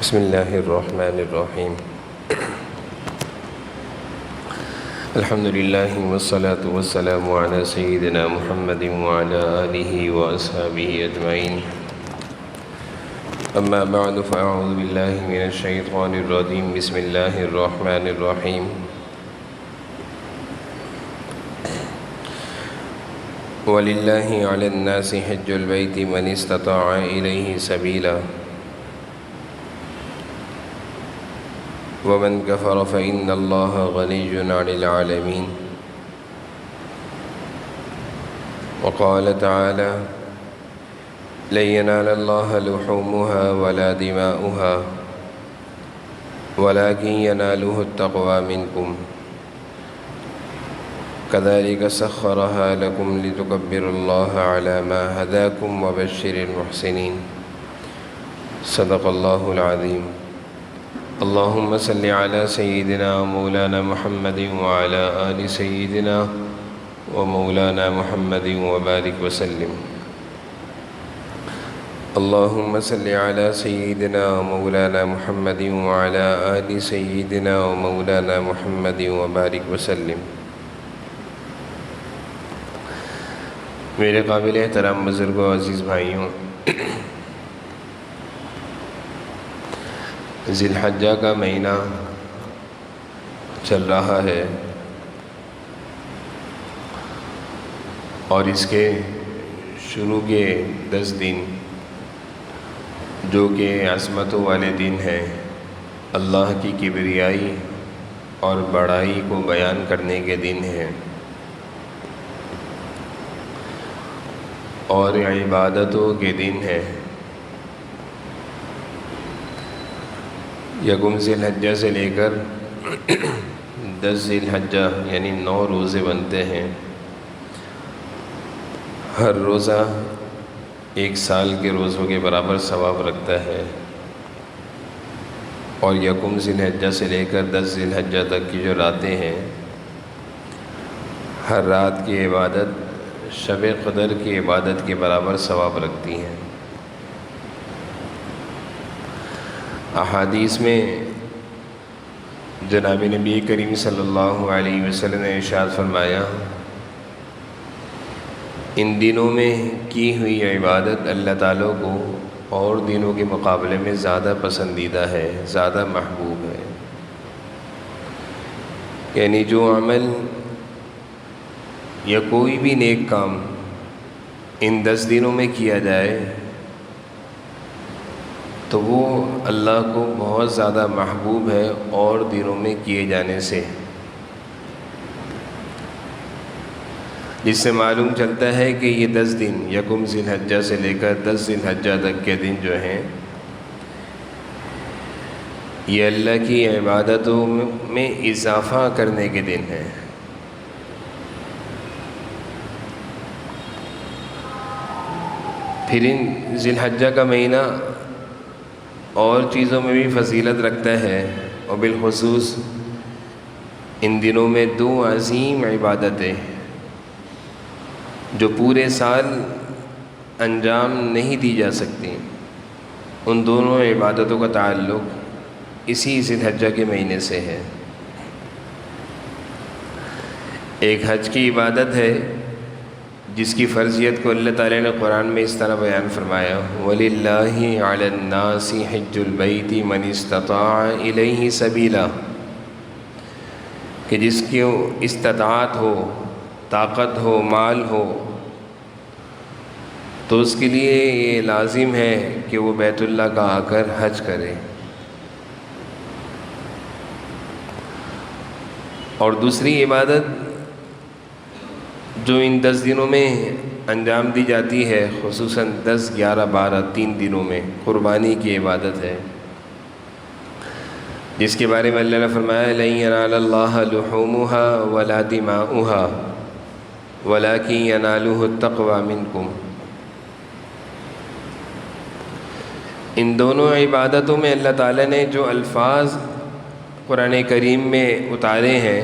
بسم اللہ الرحمن الرحیم الحمد للہ والصلاة والسلام علی سیدنا محمد وعلى آلہ واصحابہ اجمعین اما بعد فاعوذ باللہ من الشیطان الرجیم بسم اللہ الرحمن الرحیم وَلِلَّهِ عَلَى النَّاسِ حِجُّ الْبَيْتِ مَنِ اسْتَطَاعَ إِلَيْهِ سَبِيلًا وَمَنْ كَفَرَ فَإِنَّ اللَّهَ غَنِيٌّ عَنِ الْعَالَمِينَ وقال تعالى لن ينال الله لحومها ولا دماؤها ولكن يناله التقوى منكم كذلك سخرها لكم لتكبروا الله على ما هداكم وبشر المحسنين صدق الله العظيم اللهم صل على سيدنا مولانا محمد وعلى آل سيدنا ومولانا محمد وبارك وسلم اللهم صل على سيدنا مولانا محمد وعلى آل سيدنا ومولانا محمد وبارك وسلم میرے قابل احترام بزرگوں عزیز بھائیوں، ذی الحجہ کا مہینہ چل رہا ہے اور اس کے شروع کے 10 دن جو کہ عظمتوں والے دن ہیں، اللہ کی کبریائی اور بڑائی کو بیان کرنے کے دن ہیں اور عبادتوں کے دن ہیں۔ یکم ذی الحجہ سے لے کر 10 ذی الحجہ یعنی 9 روزے بنتے ہیں۔ ہر روزہ 1 سال کے روزوں کے برابر ثواب رکھتا ہے، اور یکم ذی الحجہ سے لے کر 10 ذی الحجہ تک کی جو راتیں ہیں، ہر رات کی عبادت شب قدر کی عبادت کے برابر ثواب رکھتی ہیں۔ احادیث میں جناب نبی کریم صلی اللہ علیہ وسلم نے ارشاد فرمایا، ان دنوں میں کی ہوئی عبادت اللہ تعالیٰ کو اور دنوں کے مقابلے میں زیادہ پسندیدہ ہے، زیادہ محبوب ہے۔ یعنی جو عمل یا کوئی بھی نیک کام ان 10 دنوں میں کیا جائے تو وہ اللہ کو بہت زیادہ محبوب ہے اور دنوں میں کیے جانے سے، جس سے معلوم چلتا ہے کہ یہ 10 دن یکم ذی الحجہ سے لے کر 10 ذی الحجہ تک کے دن جو ہیں، یہ اللہ کی عبادتوں میں اضافہ کرنے کے دن ہیں۔ پھر ان ذی الحجہ کا مہینہ اور چیزوں میں بھی فضیلت رکھتا ہے، اور بالخصوص ان دنوں میں 2 عظیم عبادتیں جو پورے سال انجام نہیں دی جا سکتی، ان دونوں عبادتوں کا تعلق اسی ذی الحجہ کے مہینے سے ہے۔ ایک حج کی عبادت ہے جس کی فرضیت کو اللہ تعالیٰ نے قرآن میں اس طرح بیان فرمایا، وَلِلَّهِ عَلَى النَّاسِ حِجُّ الْبَيْتِ مَنِ اسْتَطَاعَ إِلَيْهِ سَبِيلًا، کہ جس کی استطاعت ہو، طاقت ہو، مال ہو، تو اس کے لیے یہ لازم ہے کہ وہ بیت اللہ کا آ کر حج کرے۔ اور دوسری عبادت جو ان 10 دنوں میں انجام دی جاتی ہے، خصوصاً 10، 11، 12، 3 دنوں میں قربانی کی عبادت ہے، جس کے بارے میں اللہ نے فرمایا، لن ينال الله لحومها ولا دماؤها ولكن يناله التقوى منكم۔ ان دونوں عبادتوں میں اللہ تعالیٰ نے جو الفاظ قرآن کریم میں اتارے ہیں،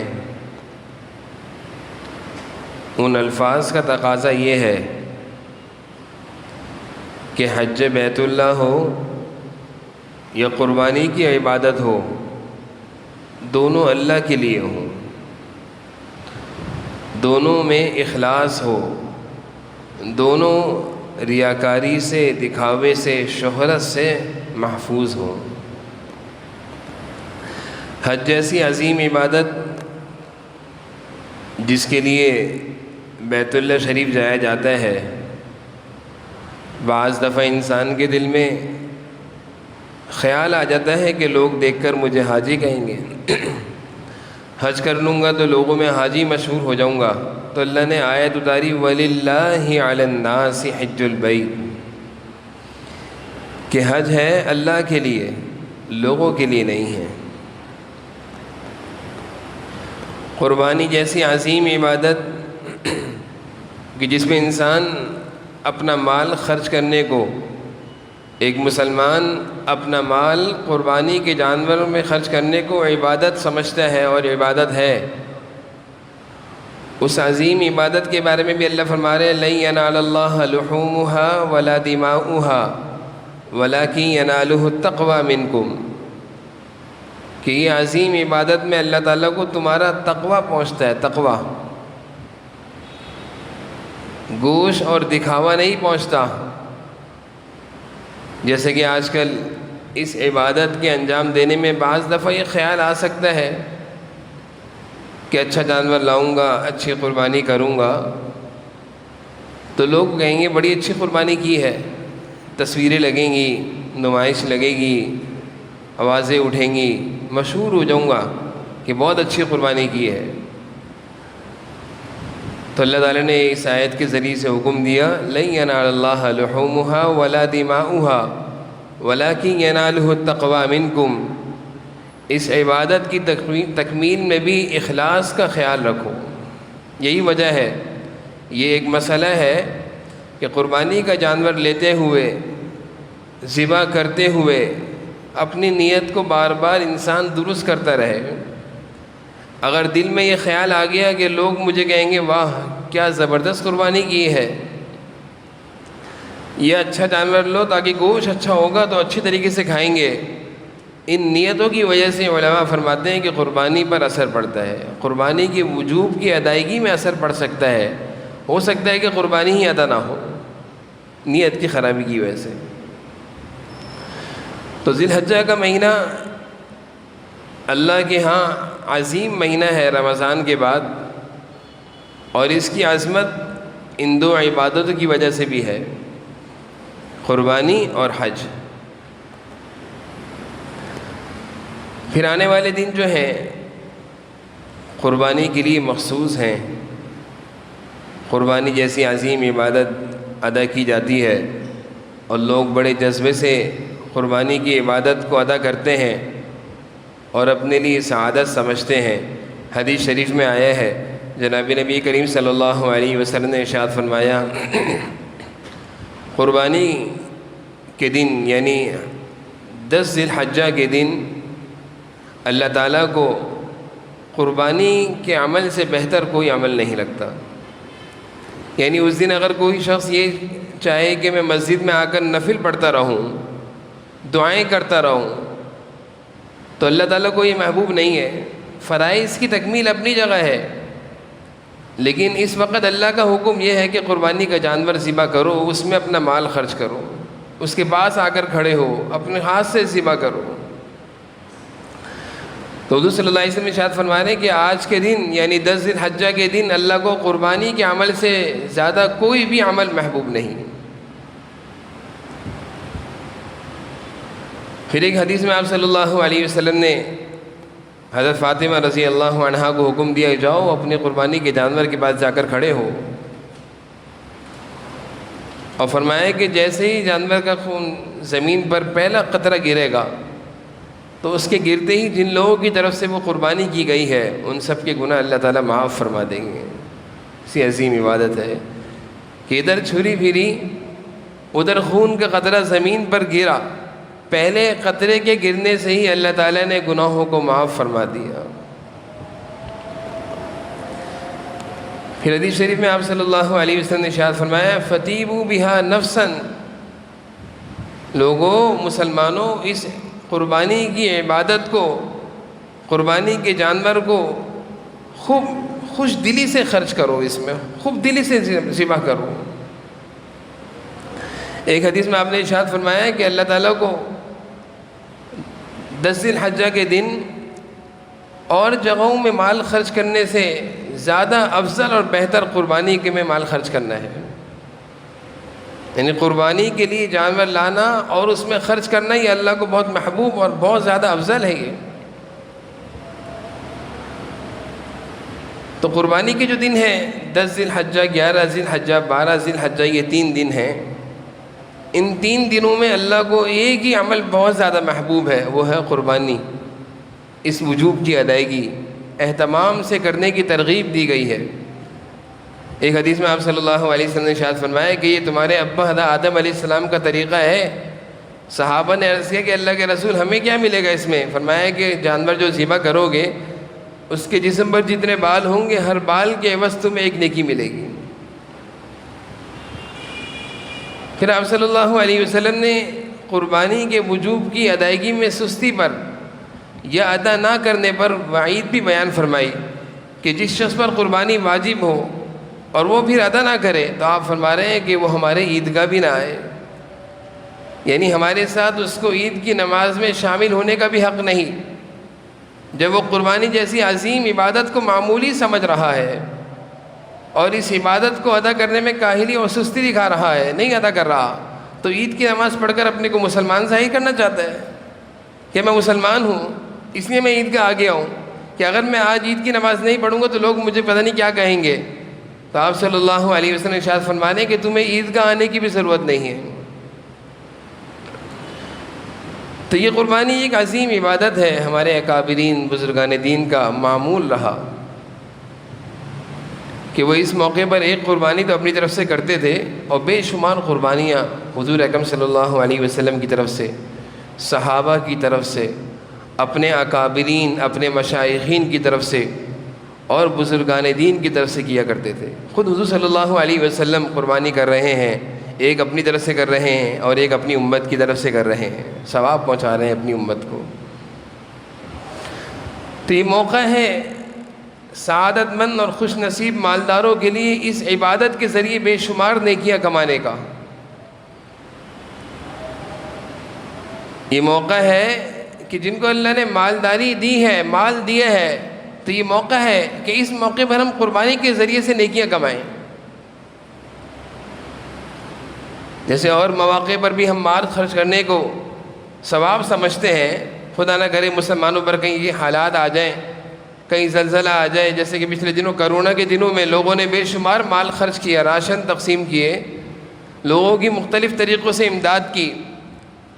ان الفاظ کا تقاضا یہ ہے کہ حج بیت اللہ ہو یا قربانی کی عبادت ہو، دونوں اللہ کے لیے ہوں، دونوں میں اخلاص ہو، دونوں ریاکاری سے، دکھاوے سے، شہرت سے محفوظ ہوں۔ حج جیسی عظیم عبادت جس کے لیے بیت اللہ شریف جایا جاتا ہے، بعض دفعہ انسان کے دل میں خیال آ جاتا ہے کہ لوگ دیکھ کر مجھے حاجی کہیں گے، حج کر لوں گا تو لوگوں میں حاجی مشہور ہو جاؤں گا، تو اللہ نے آیت اتاری وَلِلَّهِ عَلَى النَّاسِ حِجُّ الْبَيْتِ، کہ حج ہے اللہ کے لیے، لوگوں کے لیے نہیں ہے۔ قربانی جیسی عظیم عبادت کہ جس میں انسان اپنا مال خرچ کرنے کو، ایک مسلمان اپنا مال قربانی کے جانوروں میں خرچ کرنے کو عبادت سمجھتا ہے اور عبادت ہے، اس عظیم عبادت کے بارے میں بھی اللہ فرما رہے ہیں لَن يَنَالَ اللَّهَ لُحُومُهَا وَلَا دِمَاؤُهَا وَلَكِن يَنَالُهُ التَّقْوَى مِنكُمْ، کہ یہ عظیم عبادت میں اللہ تعالیٰ کو تمہارا تقویٰ پہنچتا ہے، تقویٰ، گوشت اور دکھاوا نہیں پہنچتا۔ جیسے کہ آج کل اس عبادت کے انجام دینے میں بعض دفعہ یہ خیال آ سکتا ہے کہ اچھا جانور لاؤں گا، اچھی قربانی کروں گا تو لوگ کہیں گے بڑی اچھی قربانی کی ہے، تصویریں لگیں گی، نمائش لگے گی، آوازیں اٹھیں گی، مشہور ہو جاؤں گا کہ بہت اچھی قربانی کی ہے۔ تو اللہ تعالیٰ نے اس آیت کے ذریعے سے حکم دیا لَن يَنَالَ اللَّهَ لُحُومُهَا وَلَا دِمَاؤُهَا وَلَكِن يَنَالُهُ التَّقْوَى مِنكُمْ، اس عبادت کی تکمیل میں بھی اخلاص کا خیال رکھو۔ یہی وجہ ہے، یہ ایک مسئلہ ہے کہ قربانی کا جانور لیتے ہوئے، ذبح کرتے ہوئے اپنی نیت کو بار بار انسان درست کرتا رہے۔ اگر دل میں یہ خیال آ گیا کہ لوگ مجھے کہیں گے واہ کیا زبردست قربانی کی ہے، یہ اچھا جانور لو تاکہ گوشت اچھا ہوگا تو اچھی طریقے سے کھائیں گے، ان نیتوں کی وجہ سے علماء فرماتے ہیں کہ قربانی پر اثر پڑتا ہے، قربانی کی وجوب کی ادائیگی میں اثر پڑ سکتا ہے، ہو سکتا ہے کہ قربانی ہی ادا نہ ہو نیت کی خرابی کی وجہ سے۔ تو ذی الحجہ کا مہینہ اللہ کے ہاں عظیم مہینہ ہے رمضان کے بعد، اور اس کی عظمت ان دو عبادتوں کی وجہ سے بھی ہے، قربانی اور حج۔ پھر آنے والے دن جو ہیں قربانی کے لیے مخصوص ہیں، قربانی جیسی عظیم عبادت ادا کی جاتی ہے اور لوگ بڑے جذبے سے قربانی کی عبادت کو ادا کرتے ہیں اور اپنے لیے سعادت سمجھتے ہیں۔ حدیث شریف میں آیا ہے، جناب نبی کریم صلی اللہ علیہ وسلم نے ارشاد فرمایا قربانی کے دن یعنی 10 ذی الحجہ کے دن اللہ تعالیٰ کو قربانی کے عمل سے بہتر کوئی عمل نہیں لگتا۔ یعنی اس دن اگر کوئی شخص یہ چاہے کہ میں مسجد میں آ کر نفل پڑھتا رہوں، دعائیں کرتا رہوں، تو اللہ تعالیٰ کو یہ محبوب نہیں ہے۔ فرائض کی تکمیل اپنی جگہ ہے، لیکن اس وقت اللہ کا حکم یہ ہے کہ قربانی کا جانور ذبح کرو، اس میں اپنا مال خرچ کرو، اس کے پاس آ کر کھڑے ہو، اپنے ہاتھ سے ذبح کرو۔ تو حضور صلی اللہ علیہ وسلم ارشاد فرما رہے ہیں کہ آج کے دن یعنی 10 ذی الحجہ کے دن اللہ کو قربانی کے عمل سے زیادہ کوئی بھی عمل محبوب نہیں۔ پھر ایک حدیث میں آپ صلی اللہ علیہ وسلم نے حضرت فاطمہ رضی اللہ عنہا کو حکم دیا جاؤ اپنی قربانی کے جانور کے پاس جا کر کھڑے ہو، اور فرمایا کہ جیسے ہی جانور کا خون زمین پر پہلا قطرہ گرے گا تو اس کے گرتے ہی جن لوگوں کی طرف سے وہ قربانی کی گئی ہے ان سب کے گناہ اللہ تعالیٰ معاف فرما دیں گے۔ اسی عظیم عبادت ہے کہ ادھر چھری پھری، ادھر خون کا قطرہ زمین پر گرا، پہلے قطرے کے گرنے سے ہی اللہ تعالیٰ نے گناہوں کو معاف فرما دیا۔ پھر حدیث شریف میں آپ صلی اللہ علیہ وسلم نے ارشاد فرمایا فَتِیبُوا بِهَا نَفْسًا، لوگوں مسلمانوں اس قربانی کی عبادت کو، قربانی کے جانور کو خوب خوش دلی سے خرچ کرو، اس میں خوب دلی سے ذبح کرو۔ ایک حدیث میں آپ نے ارشاد فرمایا ہے کہ اللہ تعالیٰ کو 10 ذی الحجہ کے دن اور جگہوں میں مال خرچ کرنے سے زیادہ افضل اور بہتر قربانی کے میں مال خرچ کرنا ہے، یعنی قربانی کے لیے جانور لانا اور اس میں خرچ کرنا یہ اللہ کو بہت محبوب اور بہت زیادہ افضل ہے۔ یہ تو قربانی کے جو دن ہیں 10 ذی الحجہ، 11 ذی الحجہ، 12 ذی الحجہ، یہ 3 دن ہیں۔ ان 3 دنوں میں اللہ کو ایک ہی عمل بہت زیادہ محبوب ہے، وہ ہے قربانی۔ اس وجوب کی ادائیگی اہتمام سے کرنے کی ترغیب دی گئی ہے۔ ایک حدیث میں آپ صلی اللہ علیہ وسلم نے ارشاد فرمایا کہ یہ تمہارے ابا آدم علیہ السلام کا طریقہ ہے۔ صحابہ نے عرض کیا کہ اللہ کے رسول ہمیں کیا ملے گا اس میں؟ فرمایا کہ جانور جو ذبح کرو گے اس کے جسم پر جتنے بال ہوں گے ہر بال کے عوض تمہیں ایک نیکی ملے گی۔ پھر آپ صلی اللہ علیہ وسلم نے قربانی کے وجوب کی ادائیگی میں سستی پر یا ادا نہ کرنے پر وعید بھی بیان فرمائی کہ جس شخص پر قربانی واجب ہو اور وہ پھر ادا نہ کرے تو آپ فرما رہے ہیں کہ وہ ہمارے عیدگاہ بھی نہ آئے، یعنی ہمارے ساتھ اس کو عید کی نماز میں شامل ہونے کا بھی حق نہیں۔ جب وہ قربانی جیسی عظیم عبادت کو معمولی سمجھ رہا ہے اور اس عبادت کو ادا کرنے میں کاہلی اور سستی دکھا رہا ہے، نہیں ادا کر رہا، تو عید کی نماز پڑھ کر اپنے کو مسلمان ظاہر کرنا چاہتا ہے کہ میں مسلمان ہوں اس لیے میں عیدگاہ آ گیا ہوں، کہ اگر میں آج عید کی نماز نہیں پڑھوں گا تو لوگ مجھے پتہ نہیں کیا کہیں گے۔ تو آپ صلی اللہ علیہ وسلم ارشاد فرمانے کہ تمہیں عیدگاہ آنے کی بھی ضرورت نہیں ہے۔ تو یہ قربانی ایک عظیم عبادت ہے، ہمارے اکابرین بزرگان دین کا معمول رہا کہ وہ اس موقع پر ایک قربانی تو اپنی طرف سے کرتے تھے اور بے شمار قربانیاں حضور اکرم صلی اللہ علیہ وسلم کی طرف سے، صحابہ کی طرف سے، اپنے اکابرین اپنے مشائخین کی طرف سے اور بزرگان دین کی طرف سے کیا کرتے تھے۔ خود حضور صلی اللہ علیہ وسلم قربانی کر رہے ہیں، ایک اپنی طرف سے کر رہے ہیں اور ایک اپنی امت کی طرف سے کر رہے ہیں، ثواب پہنچا رہے ہیں اپنی امت کو۔ تو یہ موقع ہے سعادت مند اور خوش نصیب مالداروں کے لیے اس عبادت کے ذریعے بے شمار نیکیاں کمانے کا۔ یہ موقع ہے کہ جن کو اللہ نے مالداری دی ہے، مال دیا ہے، تو یہ موقع ہے کہ اس موقع پر ہم قربانی کے ذریعے سے نیکیاں کمائیں۔ جیسے اور مواقع پر بھی ہم مال خرچ کرنے کو ثواب سمجھتے ہیں، خدا نہ کرے مسلمانوں پر کہیں یہ حالات آ جائیں، کہیں زلزلہ آ جائے، جیسے کہ پچھلے دنوں کرونا کے دنوں میں لوگوں نے بے شمار مال خرچ کیا، راشن تقسیم کیے، لوگوں کی مختلف طریقوں سے امداد کی،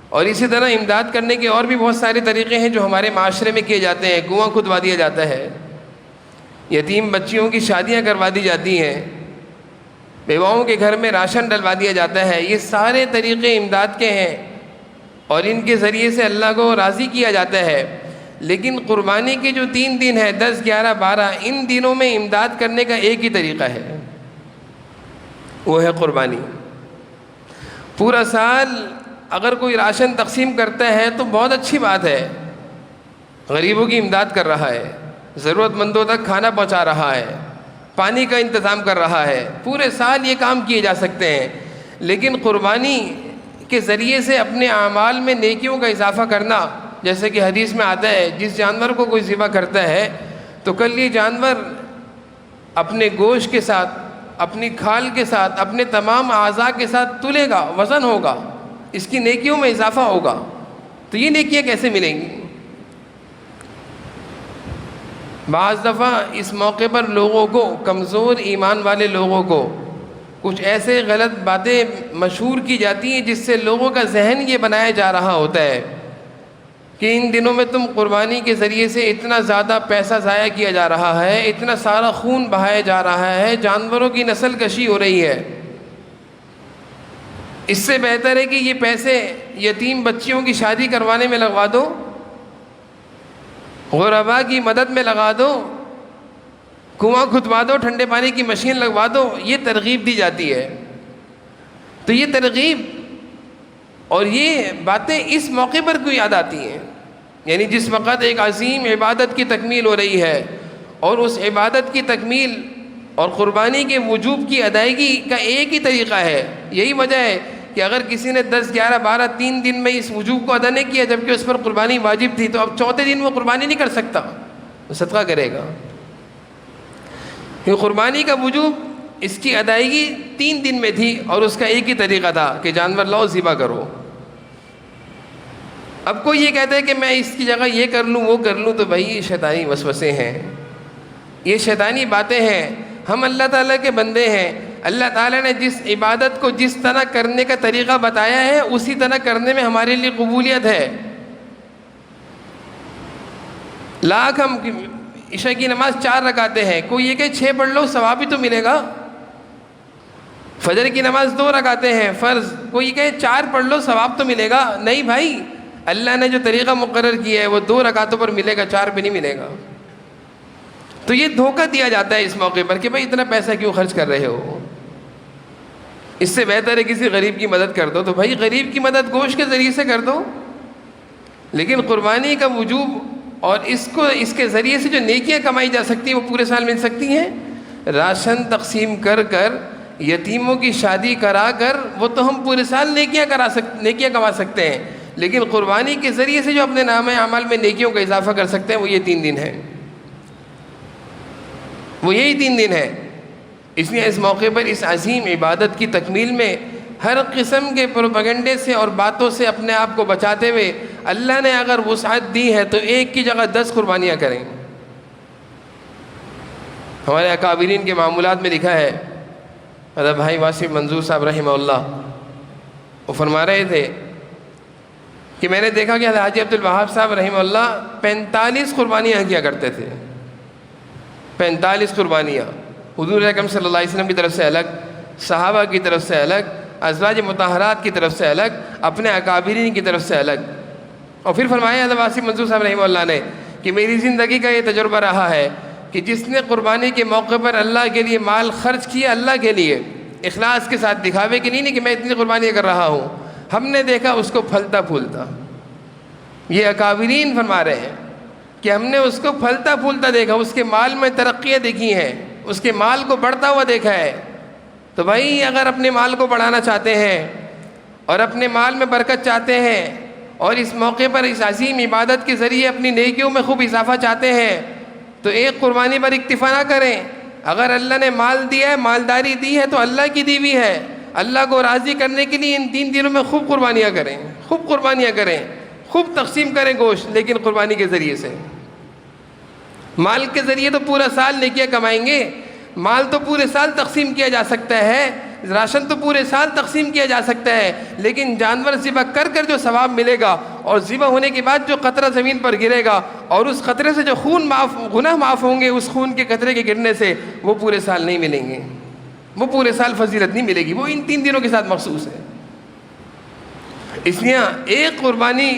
اور اسی طرح امداد کرنے کے اور بھی بہت سارے طریقے ہیں جو ہمارے معاشرے میں کیے جاتے ہیں۔ کنواں کھدوا دیا جاتا ہے، یتیم بچیوں کی شادیاں کروا دی جاتی ہیں، بیواؤں کے گھر میں راشن ڈلوا دیا جاتا ہے۔ یہ سارے طریقے امداد کے ہیں اور ان کے ذریعے سے اللہ کو راضی کیا جاتا ہے۔ لیکن قربانی کے جو 3 دن ہیں 10، 11، 12، ان دنوں میں امداد کرنے کا ایک ہی طریقہ ہے، وہ ہے قربانی۔ پورا سال اگر کوئی راشن تقسیم کرتا ہے تو بہت اچھی بات ہے، غریبوں کی امداد کر رہا ہے، ضرورت مندوں تک کھانا پہنچا رہا ہے، پانی کا انتظام کر رہا ہے، پورے سال یہ کام کیے جا سکتے ہیں۔ لیکن قربانی کے ذریعے سے اپنے اعمال میں نیکیوں کا اضافہ کرنا، جیسے کہ حدیث میں آتا ہے جس جانور کو کوئی ذبح کرتا ہے تو کل یہ جانور اپنے گوشت کے ساتھ، اپنی کھال کے ساتھ، اپنے تمام اعضاء کے ساتھ تلے گا، وزن ہوگا، اس کی نیکیوں میں اضافہ ہوگا۔ تو یہ نیکیاں کیسے ملیں گی؟ بعض دفعہ اس موقع پر لوگوں کو، کمزور ایمان والے لوگوں کو کچھ ایسے غلط باتیں مشہور کی جاتی ہیں جس سے لوگوں کا ذہن یہ بنایا جا رہا ہوتا ہے کہ ان دنوں میں تم قربانی کے ذریعے سے اتنا زیادہ پیسہ ضائع کیا جا رہا ہے، اتنا سارا خون بہایا جا رہا ہے، جانوروں کی نسل کشی ہو رہی ہے، اس سے بہتر ہے کہ یہ پیسے یتیم بچیوں کی شادی کروانے میں لگوا دو، غرباء کی مدد میں لگا دو، کنواں کھدوا دو، ٹھنڈے پانی کی مشین لگوا دو۔ یہ ترغیب دی جاتی ہے۔ تو یہ ترغیب اور یہ باتیں اس موقع پر کیوں یاد آتی ہیں؟ یعنی جس وقت ایک عظیم عبادت کی تکمیل ہو رہی ہے، اور اس عبادت کی تکمیل اور قربانی کے وجوب کی ادائیگی کا ایک ہی طریقہ ہے۔ یہی وجہ ہے کہ اگر کسی نے 10 11 12 3 دن میں اس وجوب کو ادا نہیں کیا جبکہ اس پر قربانی واجب تھی، تو اب چوتھے دن وہ قربانی نہیں کر سکتا، وہ صدقہ کرے گا، کیونکہ قربانی کا وجوب اس کی ادائیگی 3 دن میں تھی، اور اس کا ایک ہی طریقہ تھا کہ جانور لاؤ ذبح کرو۔ اب کوئی یہ کہتا ہے کہ میں اس کی جگہ یہ کر لوں وہ کر لوں، تو بھائی یہ شیطانی وسوسے ہیں، یہ شیطانی باتیں ہیں۔ ہم اللہ تعالیٰ کے بندے ہیں، اللہ تعالیٰ نے جس عبادت کو جس طرح کرنے کا طریقہ بتایا ہے اسی طرح کرنے میں ہمارے لیے قبولیت ہے۔ لاکھ ہم عشاء کی نماز 4 رکعتیں ہیں، کوئی یہ کہ 6 پڑھ لو ثواب بھی تو ملے گا۔ فجر کی نماز 2 رکعتیں ہیں فرض، کوئی یہ کہ 4 پڑھ لو ثواب تو ملے گا۔ نہیں بھائی، اللہ نے جو طریقہ مقرر کیا ہے وہ 2 رکعتوں پر ملے گا، 4 پہ نہیں ملے گا۔ تو یہ دھوکہ دیا جاتا ہے اس موقع پر کہ بھائی اتنا پیسہ کیوں خرچ کر رہے ہو، اس سے بہتر ہے کسی غریب کی مدد کر دو۔ تو بھائی غریب کی مدد گوشت کے ذریعے سے کر دو، لیکن قربانی کا وجوب اور اس کے ذریعے سے جو نیکیاں کمائی جا سکتی ہیں وہ پورے سال مل سکتی ہیں۔ راشن تقسیم کر کر، یتیموں کی شادی کرا کر، وہ تو ہم پورے سال نیکیاں کما سکتے ہیں، لیکن قربانی کے ذریعے سے جو اپنے نامہ اعمال میں نیکیوں کا اضافہ کر سکتے ہیں وہ یہ 3 دن ہے، وہ یہی 3 دن ہے۔ اس لیے اس موقع پر اس عظیم عبادت کی تکمیل میں ہر قسم کے پروپیگنڈے سے اور باتوں سے اپنے آپ کو بچاتے ہوئے اللہ نے اگر وسعت دی ہے تو ایک کی جگہ 10 قربانیاں کریں۔ ہمارے اکابرین کے معمولات میں لکھا ہے، حضرت بھائی واسف منظور صاحب رحمہ اللہ وہ فرما رہے تھے کہ میں نے دیکھا کہ حاجی عبد الوہاب صاحب رحمہ اللہ 45 قربانیاں کیا کرتے تھے، 45 قربانیاں، حضور اکرم صلی اللہ علیہ وسلم کی طرف سے الگ، صحابہ کی طرف سے الگ، ازواج مطہرات کی طرف سے الگ، اپنے اکابرین کی طرف سے الگ۔ اور پھر فرمایا حضرت واسف منظور صاحب رحمہ اللہ نے کہ میری زندگی کا یہ تجربہ رہا ہے کہ جس نے قربانی کے موقع پر اللہ کے لیے مال خرچ کیا، اللہ کے لیے اخلاص کے ساتھ، دکھاوے کے لیے نہیں کہ میں اتنی قربانیاں کر رہا ہوں، ہم نے دیکھا اس کو پھلتا پھولتا۔ یہ اکابرین فرما رہے ہیں کہ ہم نے اس کو پھلتا پھولتا دیکھا، اس کے مال میں ترقیاں دیکھی ہیں، اس کے مال کو بڑھتا ہوا دیکھا ہے۔ تو بھائی اگر اپنے مال کو بڑھانا چاہتے ہیں اور اپنے مال میں برکت چاہتے ہیں اور اس موقع پر اس عظیم عبادت کے ذریعے اپنی نیکیوں میں خوب اضافہ چاہتے ہیں تو ایک قربانی پر اکتفا نہ کریں۔ اگر اللہ نے مال دیا ہے، مالداری دی ہے تو اللہ کی دی ہوئی ہے، اللہ کو راضی کرنے کے لیے ان 3 دنوں میں خوب قربانیاں کریں، خوب قربانیاں کریں، خوب تقسیم کریں گوشت، لیکن قربانی کے ذریعے سے۔ مال کے ذریعے تو پورا سال نیکیاں کمائیں گے، مال تو پورے سال تقسیم کیا جا سکتا ہے، راشن تو پورے سال تقسیم کیا جا سکتا ہے، لیکن جانور ذبح کر کر جو ثواب ملے گا اور ذبح ہونے کے بعد جو قطرہ زمین پر گرے گا اور اس قطرے سے جو گناہ معاف ہوں گے اس خون کے قطرے کے گرنے سے، وہ پورے سال نہیں ملیں گے، وہ پورے سال فضیلت نہیں ملے گی، وہ ان 3 دنوں کے ساتھ مخصوص ہے۔ اس لیے ایک قربانی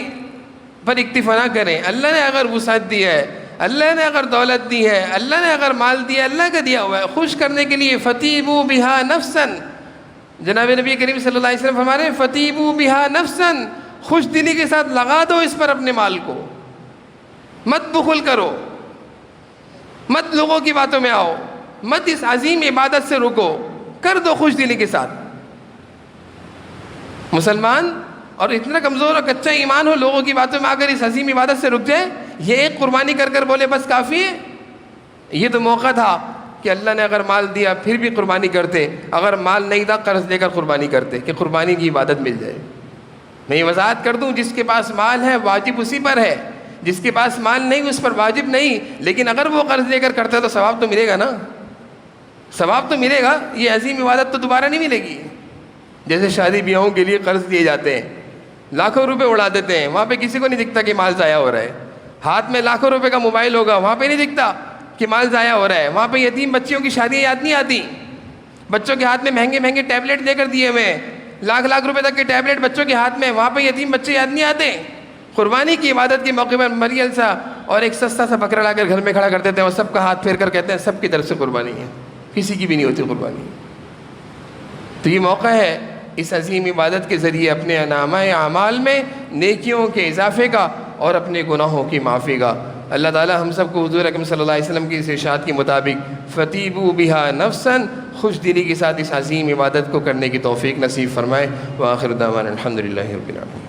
پر اکتفا نہ کریں۔ اللہ نے اگر وسعت دی ہے، اللہ نے اگر دولت دی ہے، اللہ نے اگر مال دیا، اللہ کا دیا ہوا ہے، خوش کرنے کے لیے فَتِیبُوا بِهَا نَفْسًا، جناب نبی کریم صلی اللہ علیہ وسلم فرما رہے ہیں فَتِیبُوا بِهَا نَفْسًا، خوش دلی کے ساتھ لگا دو اس پر اپنے مال کو، مت بخل کرو، مت لوگوں کی باتوں میں آؤ، مت اس عظیم عبادت سے رکو، کر دو خوش دلی کے ساتھ۔ مسلمان اور اتنا کمزور اور کچا ایمان ہو، لوگوں کی باتوں میں آ کر اس عظیم عبادت سے رک جائے، یہ ایک قربانی کر کر بولے بس کافی ہے؟ یہ تو موقع تھا کہ اللہ نے اگر مال دیا پھر بھی قربانی کرتے، اگر مال نہیں تھا قرض لے کر قربانی کرتے کہ قربانی کی عبادت مل جائے۔ میں یہ وضاحت کر دوں، جس کے پاس مال ہے واجب اسی پر ہے، جس کے پاس مال نہیں اس پر واجب نہیں، لیکن اگر وہ قرض لے کر کرتا تو ثواب تو ملے گا نا، ثواب تو ملے گا، یہ عظیم عبادت تو دوبارہ نہیں ملے گی۔ جیسے شادی بیاہوں کے لیے قرض دیے جاتے ہیں، لاکھوں روپے اڑا دیتے ہیں، وہاں پہ کسی کو نہیں دکھتا کہ مال ضائع ہو رہا ہے، ہاتھ میں لاکھوں روپے کا موبائل ہوگا، وہاں پہ نہیں دکھتا کہ مال ضائع ہو رہا ہے، وہاں پہ یتیم بچیوں کی شادیاں یاد نہیں آتی، بچوں کے ہاتھ میں مہنگے مہنگے ٹیبلٹ دے کر دیے ہوئے، لاکھ روپے تک کے ٹیبلٹ بچوں کے ہاتھ میں، وہاں پہ یتیم بچے یاد نہیں آتے۔ قربانی کی عبادت کے موقع پر مریل سا اور ایک سستا سا بکرا لا کر گھر میں کھڑا کرتے تھے اور سب کا ہاتھ پھیر کر کہتے ہیں سب کی طرف سے قربانی ہے، کسی کی بھی نہیں ہوتی قربانی۔ تو یہ موقع ہے اس عظیم عبادت کے ذریعے اپنے نامہ اعمال میں نیکیوں کے اضافے کا اور اپنے گناہوں کی معافی کا۔ اللہ تعالی ہم سب کو حضور اکرم صلی اللہ علیہ وسلم کی اس ارشاد کے مطابق فَتِیبُوا بِهَا نَفْسًا خوش دلی کے ساتھ اس عظیم عبادت کو کرنے کی توفیق نصیب فرمائے۔ وآخر دعوانا الحمدللہ رب العالمین۔